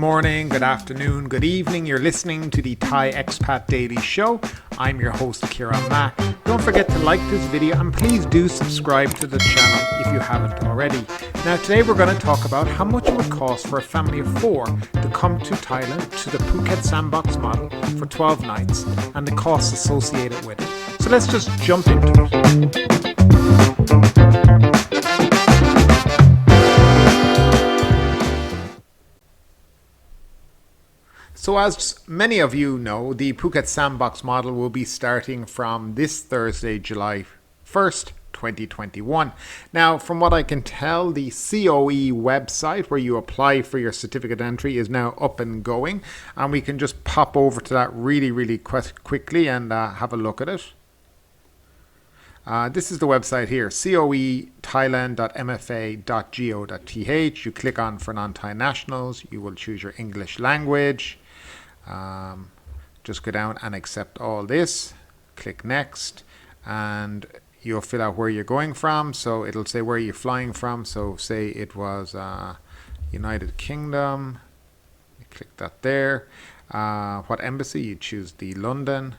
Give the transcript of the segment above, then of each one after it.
morning, good afternoon, good evening. You're listening to the Thai Expat Daily Show. I'm your host, Kieran Mack. Don't forget to like this video and please do subscribe to the channel if you haven't already. Now today we're going to talk about how much it would cost for a family of 4 to come to Thailand to the Phuket Sandbox model for 12 nights and the costs associated with it. So let's just jump into it. So as many of you know, the Phuket Sandbox model will be starting from this Thursday, July 1st, 2021. Now, from what I can tell, the COE website where you apply for your certificate entry is now up and going. And we can just pop over to that really quickly and have a look at it. This is the website here, coethailand.mfa.go.th. You click on for non-Thai nationals. You will choose your English language. Just go down and accept all this. Click next and you'll fill out where you're going from. So it'll say where you're flying from. So say it was United Kingdom. You click that there. What embassy? You choose the London.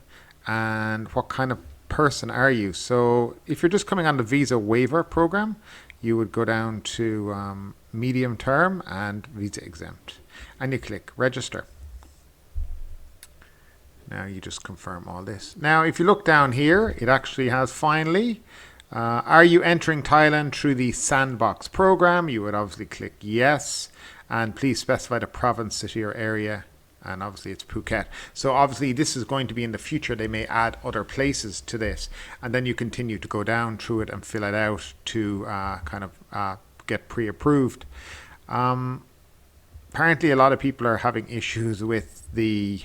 And what kind of person are you? So if you're just coming on the visa waiver program, you would go down to medium term and visa exempt. And you click register. Now you just confirm all this. Now if you look down here, it actually has finally, are you entering Thailand through the Sandbox program? You would obviously click yes, and please specify the province, city or area, and obviously it's Phuket. So obviously this is going to be in the future. They may add other places to this, and then you continue to go down through it and fill it out to get pre-approved. Apparently a lot of people are having issues with the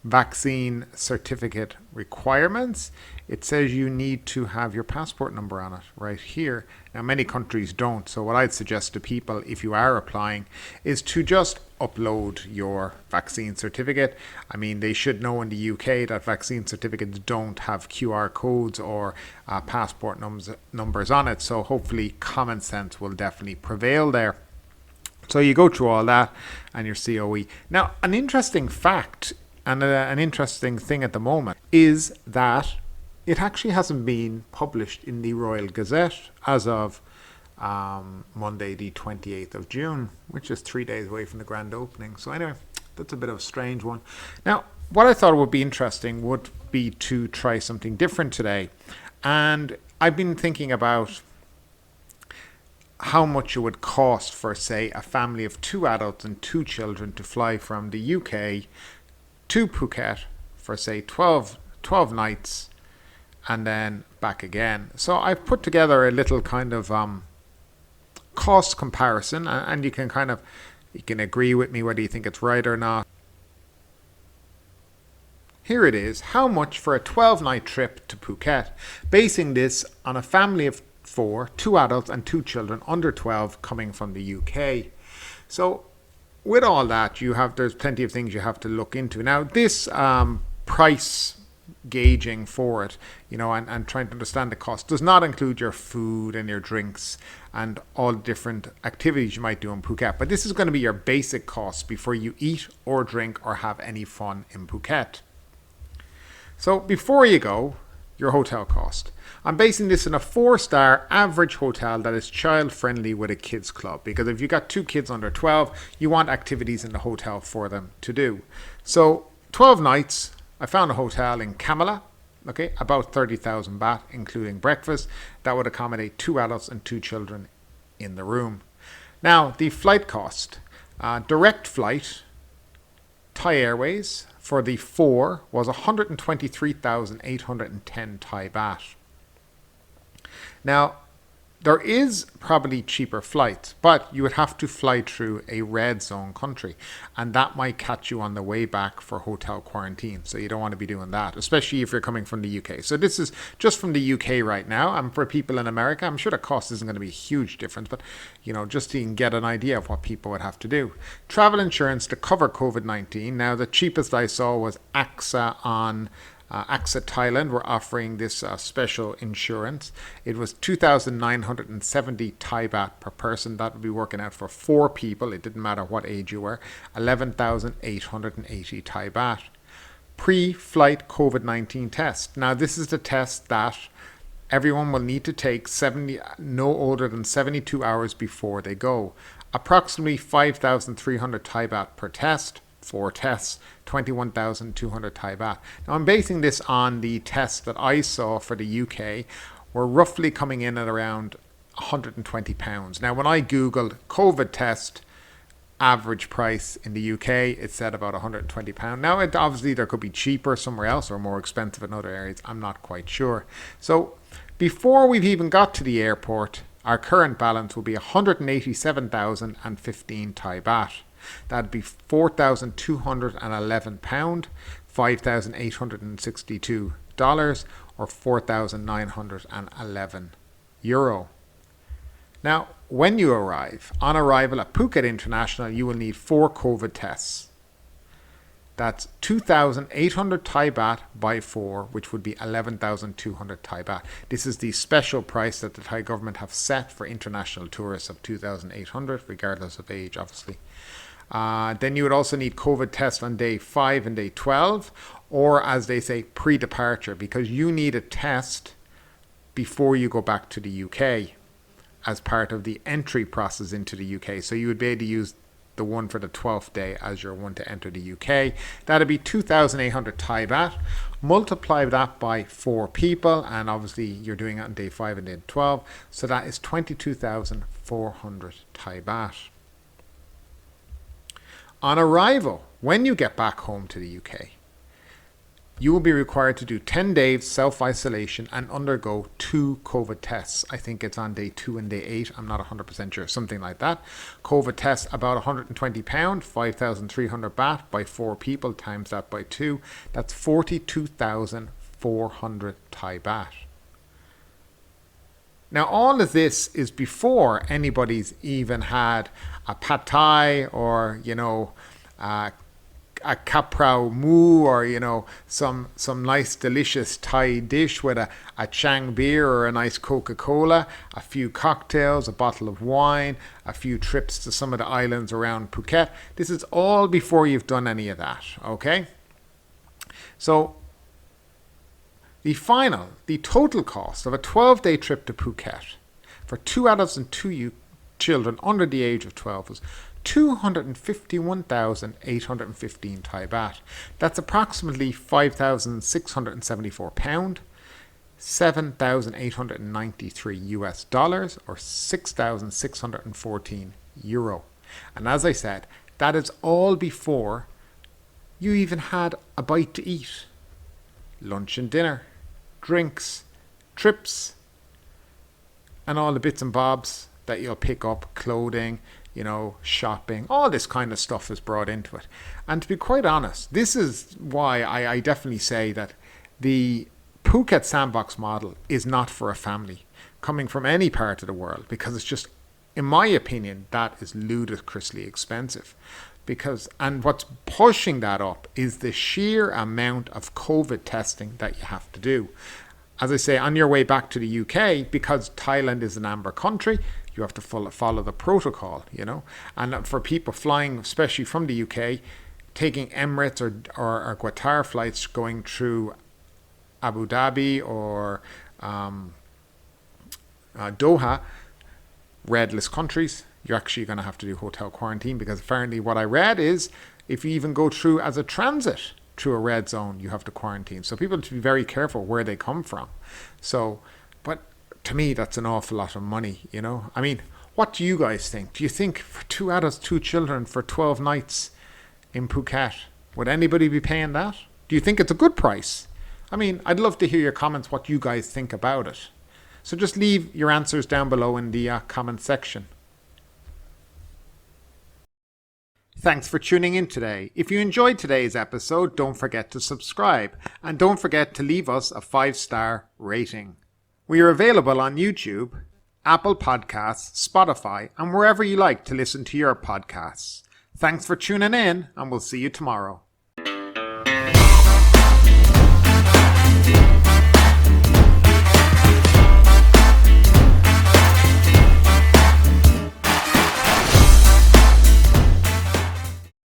vaccine certificate requirements. It says you need to have your passport number on it right here. Now many countries don't, so what I'd suggest to people if you are applying is to just upload your vaccine certificate. I mean, they should know in the UK that vaccine certificates don't have QR codes or passport numbers on it, so hopefully common sense will definitely prevail there. So you go through all that and your COE. Now an interesting fact and an interesting thing at the moment is that it actually hasn't been published in the Royal Gazette as of Monday the 28th of June, which is 3 days away from the grand opening. So anyway, that's a bit of a strange one. Now, what I thought would be interesting would be to try something different today. And I've been thinking about how much it would cost for, say, a family of 2 adults and 2 children to fly from the UK to Phuket for say 12 nights and then back again. So I've put together a little kind of cost comparison, and you can agree with me whether you think it's right or not. Here it is, how much for a 12-night trip to Phuket, basing this on a family of 4, 2 adults and 2 children under 12 coming from the UK. So with all that, there's plenty of things you have to look into. Now, this price gauging for it, and trying to understand the cost does not include your food and your drinks and all different activities you might do in Phuket. But this is going to be your basic costs before you eat or drink or have any fun in Phuket. So before you go, your hotel cost. I'm basing this in a 4-star average hotel that is child friendly with a kids club, because if you got 2 kids under 12, you want activities in the hotel for them to do. So 12 nights, I found a hotel in Kamala, okay, about 30,000 baht, including breakfast. That would accommodate 2 adults and 2 children in the room. Now, the flight cost, direct flight, Thai Airways, for the 4 was 123,810 Thai baht. Now, there is probably cheaper flights, but you would have to fly through a red zone country, and that might catch you on the way back for hotel quarantine. So you don't want to be doing that, especially if you're coming from the UK. So this is just from the UK right now. And for people in America, I'm sure the cost isn't going to be a huge difference, but just so you can get an idea of what people would have to do. Travel insurance to cover COVID-19. Now, the cheapest I saw was AXA on AXA Thailand were offering this special insurance. It was 2,970 Thai baht per person. That would be working out for 4 people. It didn't matter what age you were. 11,880 Thai baht. Pre-flight COVID-19 test. Now this is the test that everyone will need to take no older than 72 hours before they go. Approximately 5,300 Thai baht per test. 4 tests, 21,200 Thai baht. Now I'm basing this on the tests that I saw for the UK were roughly coming in at around £120. Now when I googled COVID test average price in the UK, it said about £120. Now obviously there could be cheaper somewhere else or more expensive in other areas. I'm not quite sure. So before we've even got to the airport, our current balance will be 187,015 Thai baht. That'd be £4,211, $5,862, or €4,911. Now, when you arrive, on arrival at Phuket International, you will need 4 COVID tests. That's 2,800 Thai baht by 4, which would be 11,200 Thai baht. This is the special price that the Thai government have set for international tourists of 2,800, regardless of age, obviously. Then you would also need COVID tests on day 5 and day 12, or as they say, pre-departure, because you need a test before you go back to the UK as part of the entry process into the UK. So you would be able to use the one for the 12th day as your one to enter the UK. That'd be 2,800 Thai baht. Multiply that by 4 people, and obviously you're doing it on day 5 and day 12. So that is 22,400 Thai baht. On arrival, when you get back home to the UK, you will be required to do 10 days self-isolation and undergo 2 COVID tests. I think it's on day 2 and day 8. I'm not 100% sure, something like that. COVID tests about £120, 5,300 baht by 4 people, times that by 2. That's 42,400 Thai baht. Now, all of this is before anybody's even had a pad thai or, a kaprao mu, or, some nice delicious Thai dish with a Chang beer or a nice Coca-Cola, a few cocktails, a bottle of wine, a few trips to some of the islands around Phuket. This is all before you've done any of that, okay? So the total cost of a 12-day trip to Phuket for 2 adults and 2 children under the age of 12 was 251,815 Thai baht. That's approximately £5,674, $7,893 or €6,614. And as I said, that is all before you even had a bite to eat. Lunch and dinner, drinks, trips, and all the bits and bobs that you'll pick up, clothing, shopping, all this kind of stuff is brought into it. And to be quite honest, this is why I definitely say that the Phuket Sandbox model is not for a family coming from any part of the world, because it's just, in my opinion, that is ludicrously expensive. And what's pushing that up is the sheer amount of COVID testing that you have to do. As I say, on your way back to the UK, because Thailand is an amber country, you have to follow the protocol, And for people flying, especially from the UK, taking Emirates or Qatar flights going through Abu Dhabi or Doha, red list countries, you're actually going to have to do hotel quarantine, because apparently what I read is if you even go through as a transit through a red zone, you have to quarantine. So people have to be very careful where they come from. But to me, that's an awful lot of money, I mean, what do you guys think? Do you think for 2 adults, 2 children for 12 nights in Phuket, would anybody be paying that? Do you think it's a good price? I mean, I'd love to hear your comments, what you guys think about it. So just leave your answers down below in the comment section. Thanks for tuning in today. If you enjoyed today's episode, don't forget to subscribe, and don't forget to leave us a 5-star rating. We are available on YouTube, Apple Podcasts, Spotify, and wherever you like to listen to your podcasts. Thanks for tuning in, and we'll see you tomorrow.